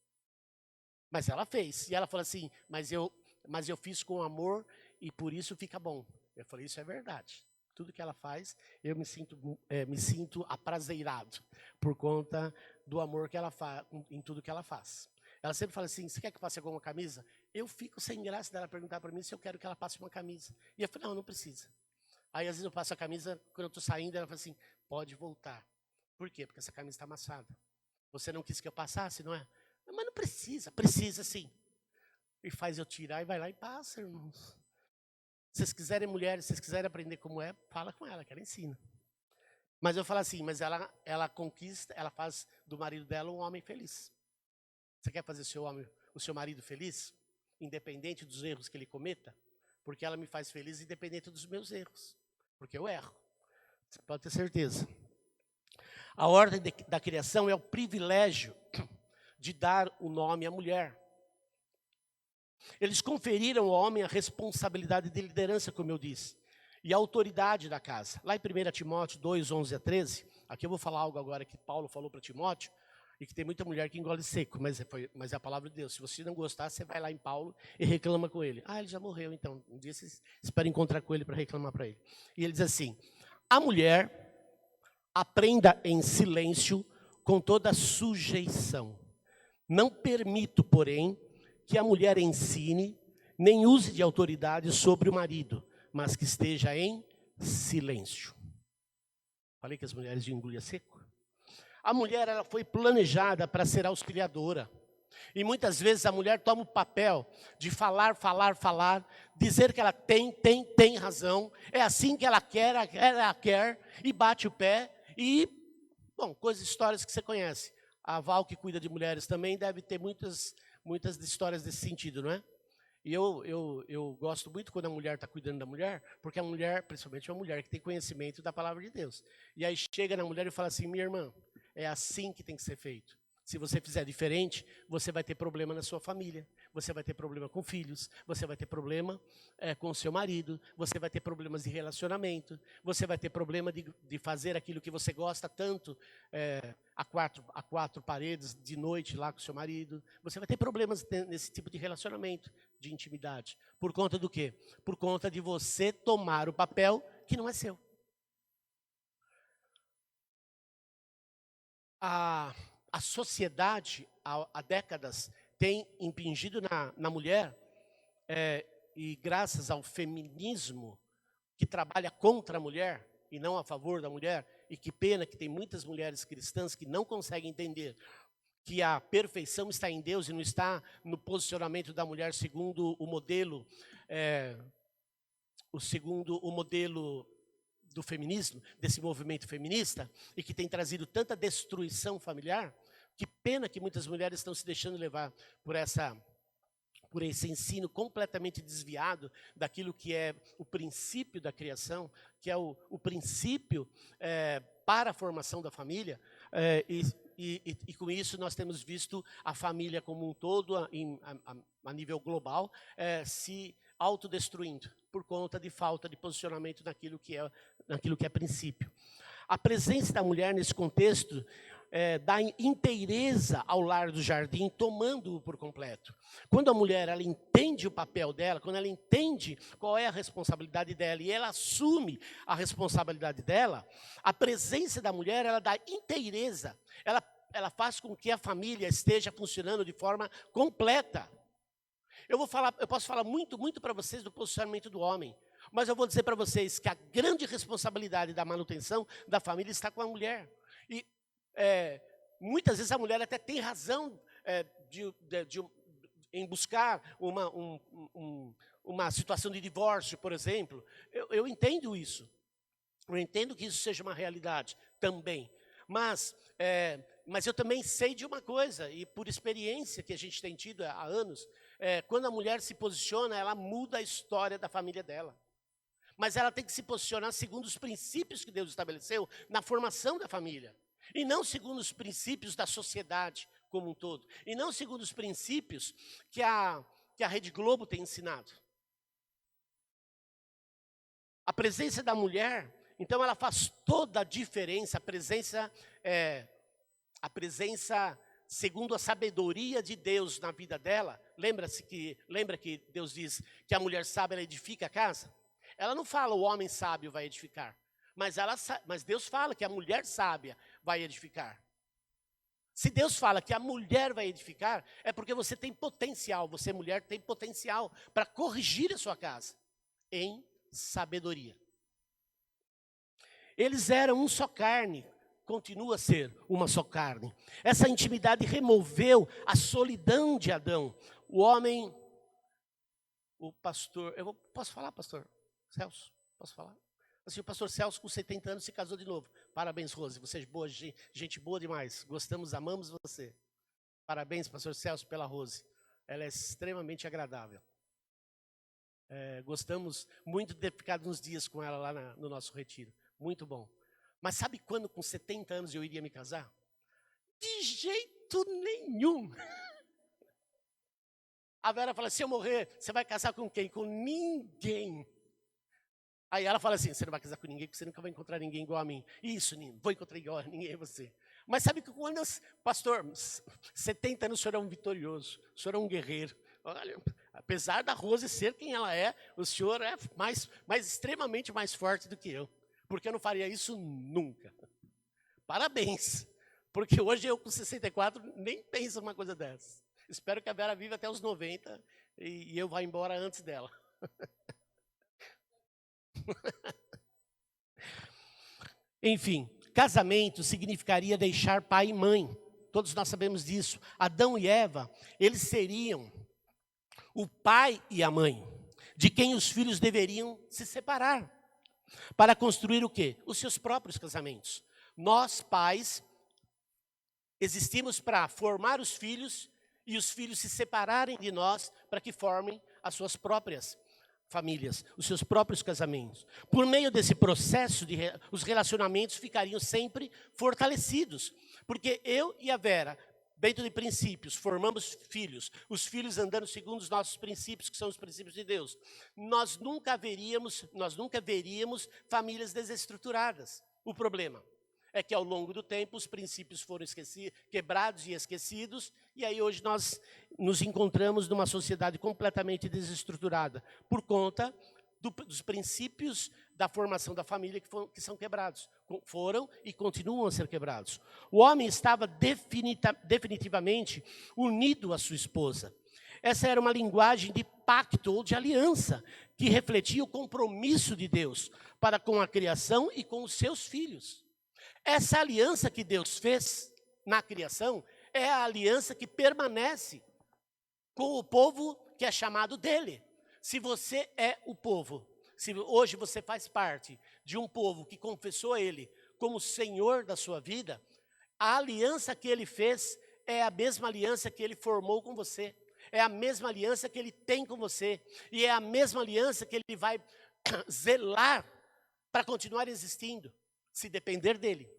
Speaker 1: Mas ela fez, e ela falou assim, mas eu fiz com amor e por isso fica bom. Eu falei, isso é verdade. Tudo que ela faz, eu me sinto aprazeirado por conta do amor que ela faz em tudo que ela faz. Ela sempre fala assim, você quer que eu passe alguma camisa? Eu fico sem graça dela perguntar para mim se eu quero que ela passe uma camisa. E eu falei, não precisa. Aí às vezes eu passo a camisa, quando eu estou saindo, ela fala assim, pode voltar. Por quê? Porque essa camisa está amassada. Você não quis que eu passasse, não é? Mas não precisa sim. E faz eu tirar e vai lá e passa, irmãos. Se vocês quiserem mulheres, se vocês quiserem aprender como é, fala com ela, que ela ensina. Mas eu falo assim, mas ela conquista, ela faz do marido dela um homem feliz. Você quer fazer o seu marido feliz? Independente dos erros que ele cometa? Porque ela me faz feliz independente dos meus erros. Porque eu erro. Você pode ter certeza. A ordem da criação é o privilégio de dar o nome à mulher. Eles conferiram ao homem a responsabilidade de liderança, como eu disse, e a autoridade da casa. Lá em 1 Timóteo 2, 11 a 13, aqui eu vou falar algo agora que Paulo falou para Timóteo, e que tem muita mulher que engole seco, mas é a palavra de Deus. Se você não gostar, você vai lá em Paulo e reclama com ele. Ele já morreu, então. Um dia você espera encontrar com ele para reclamar para ele. E ele diz assim, a mulher aprenda em silêncio com toda sujeição. Não permito, porém, que a mulher ensine, nem use de autoridade sobre o marido, mas que esteja em silêncio. Falei que as mulheres de engolir seco? A mulher, ela foi planejada para ser auxiliadora. E muitas vezes a mulher toma o papel de falar, dizer que ela tem razão, é assim que ela quer, e bate o pé, e, histórias que você conhece. A Val, que cuida de mulheres também, deve ter muitas histórias desse sentido, não é? E eu gosto muito quando a mulher está cuidando da mulher, porque a mulher, principalmente uma mulher que tem conhecimento da palavra de Deus. E aí chega na mulher e fala assim, minha irmã, é assim que tem que ser feito. Se você fizer diferente, você vai ter problema na sua família, você vai ter problema com filhos, você vai ter problema com o seu marido, você vai ter problemas de relacionamento, você vai ter problema de fazer aquilo que você gosta tanto a quatro paredes de noite lá com o seu marido. Você vai ter problemas nesse tipo de relacionamento, de intimidade. Por conta do quê? Por conta de você tomar o papel que não é seu. A sociedade, há décadas, tem impingido na mulher, e graças ao feminismo, que trabalha contra a mulher e não a favor da mulher, e que pena que tem muitas mulheres cristãs que não conseguem entender que a perfeição está em Deus e não está no posicionamento da mulher segundo o modelo, do feminismo, desse movimento feminista, e que tem trazido tanta destruição familiar, que pena que muitas mulheres estão se deixando levar por esse ensino completamente desviado daquilo que é o princípio da criação, que é o princípio para a formação da família, e com isso nós temos visto a família como um todo, a nível global, se autodestruindo, por conta de falta de posicionamento naquilo que é princípio. A presença da mulher nesse contexto dá inteireza ao lar do jardim, tomando-o por completo. Quando a mulher ela entende o papel dela, quando ela entende qual é a responsabilidade dela e ela assume a responsabilidade dela, a presença da mulher ela dá inteireza, ela faz com que a família esteja funcionando de forma completa. Eu posso falar muito para vocês do posicionamento do homem. Mas eu vou dizer para vocês que a grande responsabilidade da manutenção da família está com a mulher. E muitas vezes a mulher até tem razão em buscar uma situação de divórcio, por exemplo. Eu entendo isso. Eu entendo que isso seja uma realidade também. Mas eu também sei de uma coisa, e por experiência que a gente tem tido há anos, quando a mulher se posiciona, ela muda a história da família dela. Mas ela tem que se posicionar segundo os princípios que Deus estabeleceu na formação da família. E não segundo os princípios da sociedade como um todo. E não segundo os princípios que a Rede Globo tem ensinado. A presença da mulher, então, ela faz toda a diferença. A presença segundo a sabedoria de Deus na vida dela. Lembra que Deus diz que a mulher sábia ela edifica a casa? Ela não fala o homem sábio vai edificar. Mas Deus fala que a mulher sábia vai edificar. Se Deus fala que a mulher vai edificar, é porque você tem potencial, você mulher tem potencial para corrigir a sua casa em sabedoria. Eles eram um só carne, continua a ser uma só carne. Essa intimidade removeu a solidão de Adão. Posso falar, pastor Celso? Posso falar? Assim, o pastor Celso, com 70 anos, se casou de novo. Parabéns, Rose. Você é boa, gente boa demais. Gostamos, amamos você. Parabéns, pastor Celso, pela Rose. Ela é extremamente agradável. Gostamos muito de ter ficado uns dias com ela lá no nosso retiro. Muito bom. Mas sabe quando, com 70 anos, eu iria me casar? De jeito nenhum. A Vera fala, se eu morrer, você vai casar com quem? Com ninguém. Aí ela fala assim, você não vai casar com ninguém, porque você nunca vai encontrar ninguém igual a mim. Isso, Nino, vou encontrar igual a ninguém, você. Mas sabe que quando, pastor, 70 anos o senhor é um vitorioso, o senhor é um guerreiro. Olha, apesar da Rose ser quem ela é, o senhor é extremamente mais forte do que eu. Porque eu não faria isso nunca. Parabéns. Porque hoje eu com 64 nem penso uma coisa dessa. Espero que a Vera viva até os 90 e eu vá embora antes dela. Enfim, casamento significaria deixar pai e mãe. Todos nós sabemos disso. Adão e Eva, eles seriam o pai e a mãe, de quem os filhos deveriam se separar, para construir o quê? Os seus próprios casamentos. Nós, pais, existimos para formar os filhos e os filhos se separarem de nós para que formem as suas próprias famílias, os seus próprios casamentos. Por meio desse processo, os relacionamentos ficariam sempre fortalecidos. Porque eu e a Vera, dentro de princípios, formamos filhos. Os filhos andando segundo os nossos princípios, que são os princípios de Deus. Nós nunca veríamos famílias desestruturadas. O problema é que ao longo do tempo os princípios foram quebrados e esquecidos, e aí hoje nós nos encontramos numa sociedade completamente desestruturada, por conta dos princípios da formação da família que são quebrados. Foram e continuam a ser quebrados. O homem estava definitivamente unido à sua esposa. Essa era uma linguagem de pacto ou de aliança, que refletia o compromisso de Deus para com a criação e com os seus filhos. Essa aliança que Deus fez na criação é a aliança que permanece com o povo que é chamado dele. Se você é o povo, se hoje você faz parte de um povo que confessou ele como Senhor da sua vida, a aliança que ele fez é a mesma aliança que ele formou com você. É a mesma aliança que ele tem com você. E é a mesma aliança que ele vai zelar para continuar existindo, se depender dele.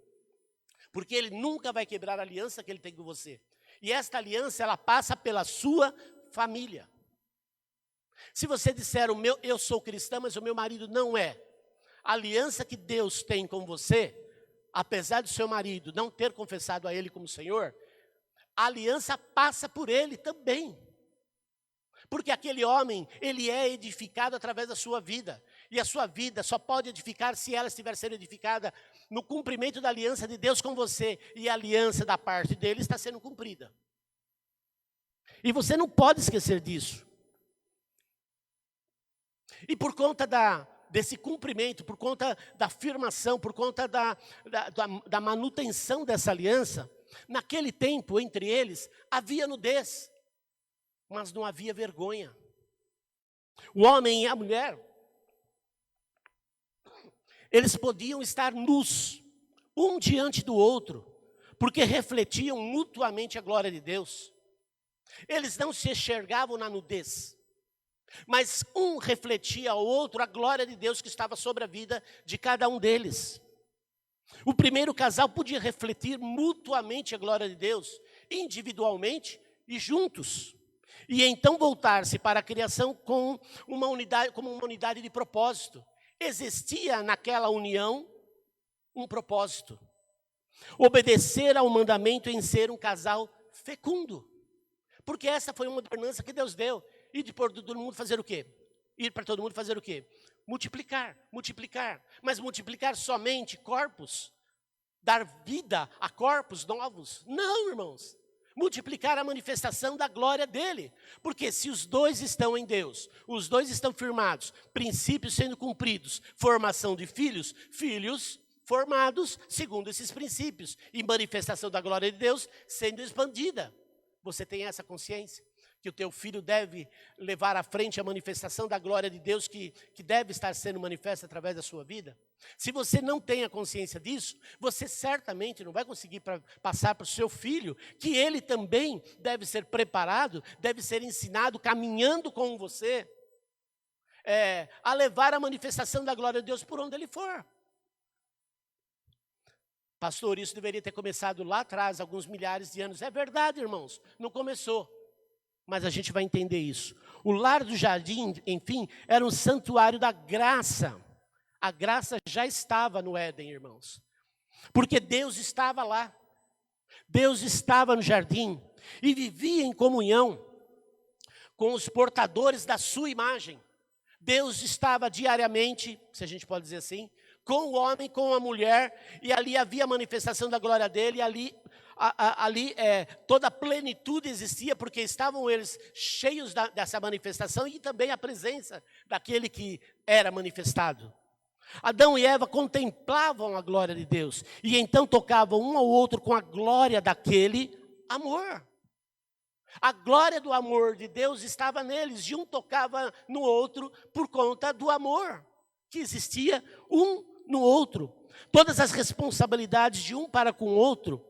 Speaker 1: Porque ele nunca vai quebrar a aliança que ele tem com você. E esta aliança, ela passa pela sua família. Se você disser, eu sou cristã, mas o meu marido não é. A aliança que Deus tem com você, apesar do seu marido não ter confessado a ele como Senhor, a aliança passa por ele também. Porque aquele homem, ele é edificado através da sua vida. E a sua vida só pode edificar se ela estiver sendo edificada no cumprimento da aliança de Deus com você. E a aliança da parte dele está sendo cumprida. E você não pode esquecer disso. E por conta desse cumprimento, por conta da afirmação, por conta da manutenção dessa aliança, naquele tempo, entre eles, havia nudez, mas não havia vergonha. O homem e a mulher, eles podiam estar nus, um diante do outro, porque refletiam mutuamente a glória de Deus. Eles não se enxergavam na nudez, mas um refletia ao outro a glória de Deus que estava sobre a vida de cada um deles. O primeiro casal podia refletir mutuamente a glória de Deus, individualmente e juntos. E então voltar-se para a criação com uma unidade, como uma unidade de propósito. Existia naquela união um propósito. Obedecer ao mandamento em ser um casal fecundo. Porque essa foi uma ordenança que Deus deu. Ir para todo mundo fazer o quê? Ir para todo mundo fazer o quê? Multiplicar, multiplicar. Mas multiplicar somente corpos? Dar vida a corpos novos? Não, irmãos. Multiplicar a manifestação da glória dele. Porque se os dois estão em Deus, os dois estão firmados, princípios sendo cumpridos, formação de filhos, filhos formados segundo esses princípios, e manifestação da glória de Deus sendo expandida. Você tem essa consciência? Que o teu filho deve levar à frente a manifestação da glória de Deus que deve estar sendo manifesta através da sua vida? Se você não tem a consciência disso, você certamente não vai conseguir passar para o seu filho que ele também deve ser preparado, deve ser ensinado, caminhando com você, a levar a manifestação da glória de Deus por onde ele for. Pastor, isso deveria ter começado lá atrás, alguns milhares de anos. É verdade, irmãos, não começou. Mas a gente vai entender isso. O lar do jardim, enfim, era um santuário da graça. A graça já estava no Éden, irmãos. Porque Deus estava lá. Deus estava no jardim e vivia em comunhão com os portadores da sua imagem. Deus estava diariamente, se a gente pode dizer assim, com o homem, com a mulher, e ali havia a manifestação da glória dele, e ali toda a plenitude existia, porque estavam eles cheios dessa manifestação e também a presença daquele que era manifestado. Adão e Eva contemplavam a glória de Deus, e então tocavam um ao outro com a glória daquele amor. A glória do amor de Deus estava neles, e um tocava no outro por conta do amor que existia um no outro. Todas as responsabilidades de um para com o outro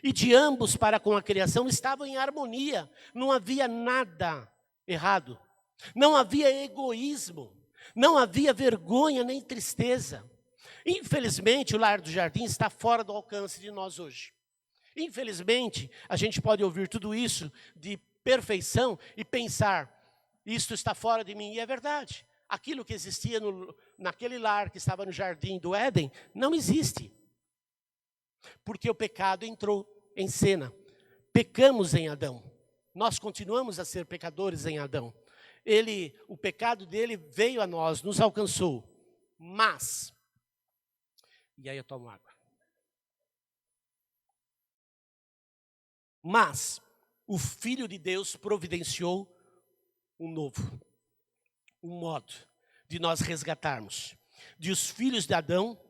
Speaker 1: e de ambos para com a criação estavam em harmonia. Não havia nada errado. Não havia egoísmo. Não havia vergonha nem tristeza. Infelizmente, o lar do jardim está fora do alcance de nós hoje. Infelizmente, a gente pode ouvir tudo isso de perfeição e pensar, isto está fora de mim, e é verdade. Aquilo que existia naquele lar que estava no jardim do Éden, não existe. Porque o pecado entrou em cena. Pecamos em Adão. Nós continuamos a ser pecadores em Adão. O pecado dele veio a nós, nos alcançou. Mas, e aí eu tomo água. Mas, o Filho de Deus providenciou um novo. Um modo de nós resgatarmos, de os filhos de Adão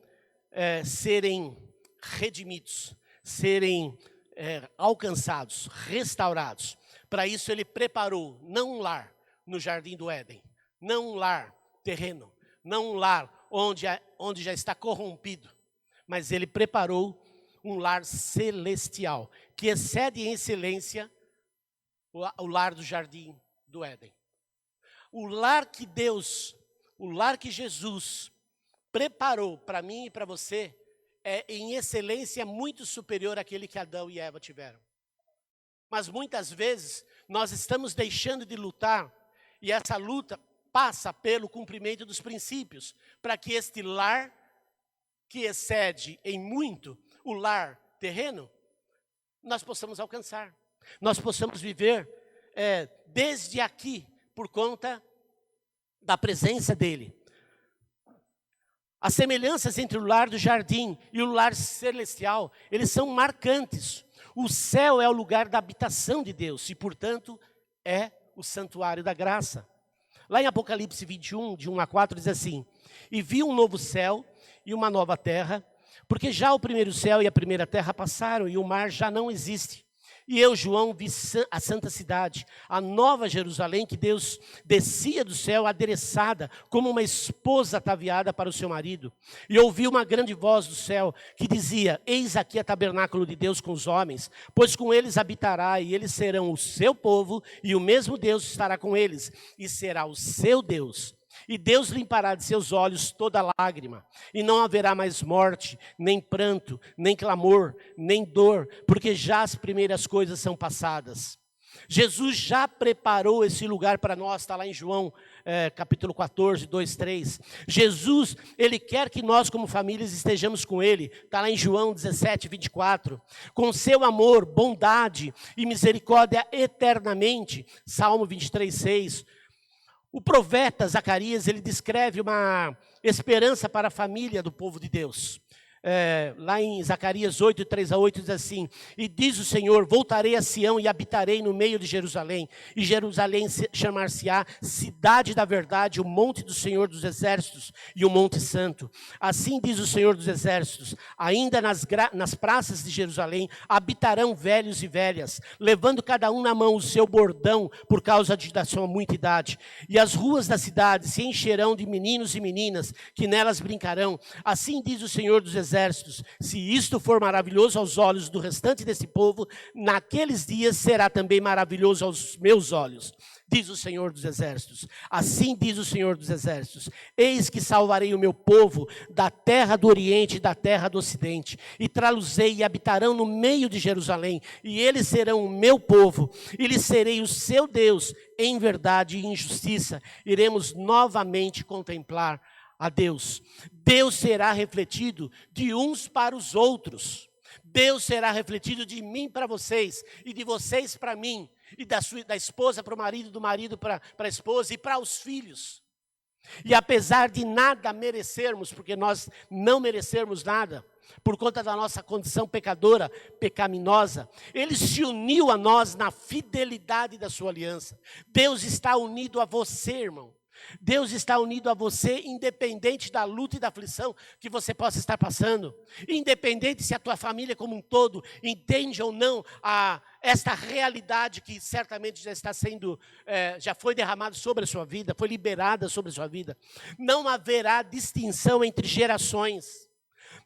Speaker 1: serem redimidos, serem alcançados, restaurados. Para isso ele preparou não um lar no jardim do Éden, não um lar terreno, não um lar onde já está corrompido, mas ele preparou um lar celestial, que excede em excelência o lar do jardim do Éden. O lar que Deus, o lar que Jesus preparou para mim e para você, é em excelência muito superior àquele que Adão e Eva tiveram. Mas muitas vezes nós estamos deixando de lutar, e essa luta passa pelo cumprimento dos princípios, para que este lar, que excede em muito o lar terreno, nós possamos alcançar. Nós possamos viver desde aqui, por conta da presença dele. As semelhanças entre o lar do jardim e o lar celestial, eles são marcantes. O céu é o lugar da habitação de Deus e, portanto, é o santuário da graça. Lá em Apocalipse 21, de 1 a 4, diz assim: E vi um novo céu e uma nova terra, porque já o primeiro céu e a primeira terra passaram e o mar já não existe. E eu, João, vi a santa cidade, a nova Jerusalém, que Deus descia do céu, adereçada, como uma esposa ataviada para o seu marido. E ouvi uma grande voz do céu, que dizia: eis aqui o tabernáculo de Deus com os homens, pois com eles habitará, e eles serão o seu povo, e o mesmo Deus estará com eles, e será o seu Deus. E Deus limpará de seus olhos toda lágrima, e não haverá mais morte, nem pranto, nem clamor, nem dor, porque já as primeiras coisas são passadas. Jesus já preparou esse lugar para nós, está lá em João capítulo 14, 2, 3. Jesus, Ele quer que nós como famílias estejamos com Ele, está lá em João 17, 24. Com seu amor, bondade e misericórdia eternamente, Salmo 23, 6. O profeta Zacarias, ele descreve uma esperança para a família do povo de Deus. Lá em Zacarias 8, 3-8, diz assim: e diz o Senhor, voltarei a Sião e habitarei no meio de Jerusalém, e Jerusalém chamar-se-á cidade da verdade, o monte do Senhor dos exércitos e o monte santo. Assim diz o Senhor dos exércitos: ainda nas praças de Jerusalém habitarão velhos e velhas, levando cada um na mão o seu bordão, por causa da sua muita idade. E as ruas da cidade se encherão de meninos e meninas, que nelas brincarão. Assim diz o Senhor dos exércitos: se isto for maravilhoso aos olhos do restante desse povo, naqueles dias será também maravilhoso aos meus olhos, diz o Senhor dos exércitos. Assim diz o Senhor dos exércitos: eis que salvarei o meu povo da terra do oriente e da terra do ocidente, e trá-los-ei e habitarão no meio de Jerusalém, e eles serão o meu povo, e lhes serei o seu Deus. Em verdade e em justiça iremos novamente contemplar a Deus. Deus será refletido de uns para os outros. Deus será refletido de mim para vocês, e de vocês para mim, e da esposa para o marido, do marido para a esposa, e para os filhos. E apesar de nada merecermos, porque nós não merecermos nada, por conta da nossa condição pecadora, pecaminosa, Ele se uniu a nós na fidelidade da sua aliança. Deus está unido a você, irmão. Deus está unido a você, independente da luta e da aflição que você possa estar passando, independente se a tua família como um todo entende ou não esta realidade que certamente já está sendo, já foi derramada sobre a sua vida, foi liberada sobre a sua vida. Não haverá distinção entre gerações,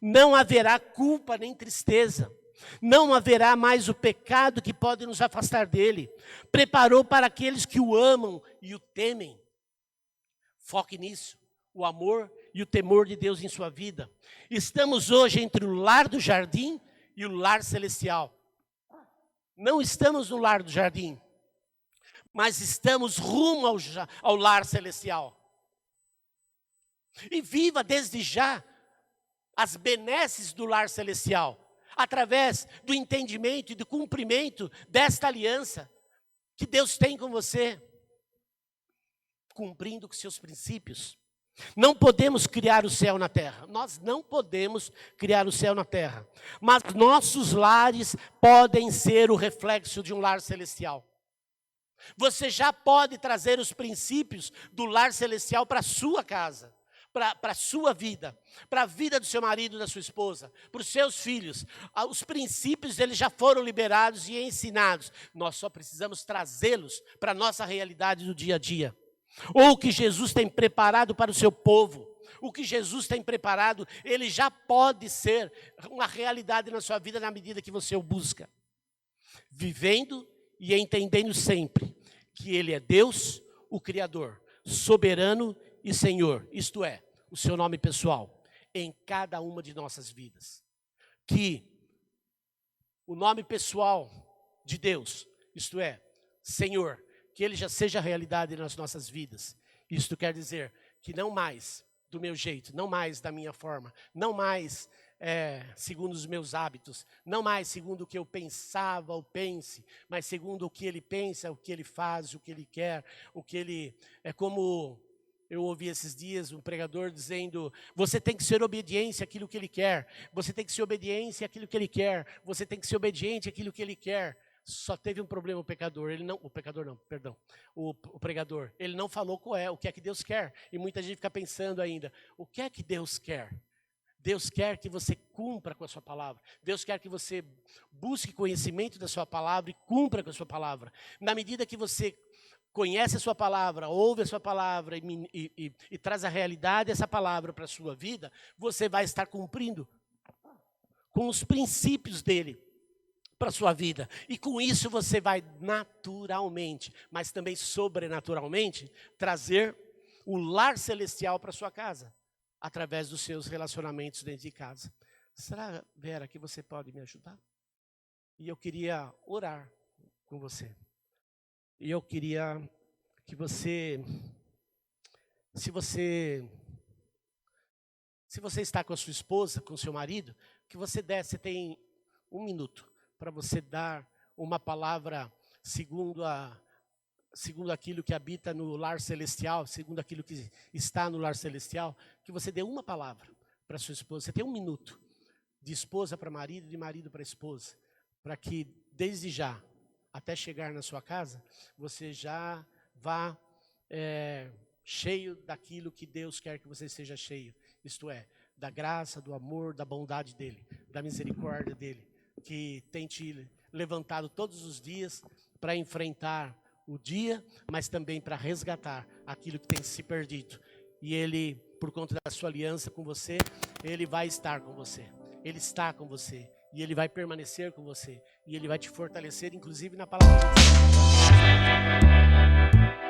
Speaker 1: não haverá culpa nem tristeza. Não haverá mais o pecado que pode nos afastar dele. Preparou para aqueles que o amam e o temem. Foque nisso, o amor e o temor de Deus em sua vida. Estamos hoje entre o lar do jardim e o lar celestial. Não estamos no lar do jardim, mas estamos rumo ao lar celestial. E viva desde já as benesses do lar celestial, através do entendimento e do cumprimento desta aliança que Deus tem com você, cumprindo com seus princípios. Não podemos criar o céu na terra. Nós não podemos criar o céu na terra. Mas nossos lares podem ser o reflexo de um lar celestial. Você já pode trazer os princípios do lar celestial para a sua casa, para a sua vida, para a vida do seu marido, da sua esposa, para os seus filhos. Os princípios eles já foram liberados e ensinados. Nós só precisamos trazê-los para a nossa realidade do dia a dia. Ou o que Jesus tem preparado para o seu povo, o que Jesus tem preparado, ele já pode ser uma realidade na sua vida na medida que você o busca. Vivendo e entendendo sempre que Ele é Deus, o Criador, soberano e Senhor, isto é, o seu nome pessoal, em cada uma de nossas vidas. Que o nome pessoal de Deus, isto é, Senhor, que Ele já seja realidade nas nossas vidas. Isto quer dizer que não mais do meu jeito, não mais da minha forma, não mais segundo os meus hábitos, não mais segundo o que eu pensava ou pense, mas segundo o que Ele pensa, o que Ele faz, o que Ele quer, o que Ele... É como eu ouvi esses dias um pregador dizendo: você tem que ser obediente àquilo que Ele quer, você tem que ser obediente àquilo que Ele quer, você tem que ser obediente àquilo que Ele quer. só teve um problema o pecador, o pregador, ele não falou o que é que Deus quer. E muita gente fica pensando ainda, o que é que Deus quer? Deus quer que você cumpra com a sua palavra. Deus quer que você busque conhecimento da sua palavra e cumpra com a sua palavra. Na medida que você conhece a sua palavra, ouve a sua palavra e traz a realidade dessa palavra para a sua vida, você vai estar cumprindo com os princípios dele para a sua vida. E com isso você vai naturalmente, mas também sobrenaturalmente, trazer o lar celestial para a sua casa, através dos seus relacionamentos dentro de casa. Será, Vera, que você pode me ajudar? E eu queria orar com você. E eu queria que você, se você está com a sua esposa, com o seu marido, que você tem 1 minuto para você dar uma palavra segundo aquilo que habita no lar celestial, segundo aquilo que está no lar celestial, que você dê uma palavra para sua esposa. Você tem 1 minuto, de esposa para marido, de marido para esposa, para que desde já, até chegar na sua casa, você já vá cheio daquilo que Deus quer que você seja cheio. Isto é, da graça, do amor, da bondade dEle, da misericórdia dEle, que tem te levantado todos os dias para enfrentar o dia, mas também para resgatar aquilo que tem se perdido. E Ele, por conta da sua aliança com você, Ele vai estar com você. Ele está com você. E Ele vai permanecer com você. E Ele vai te fortalecer, inclusive na palavra de Deus.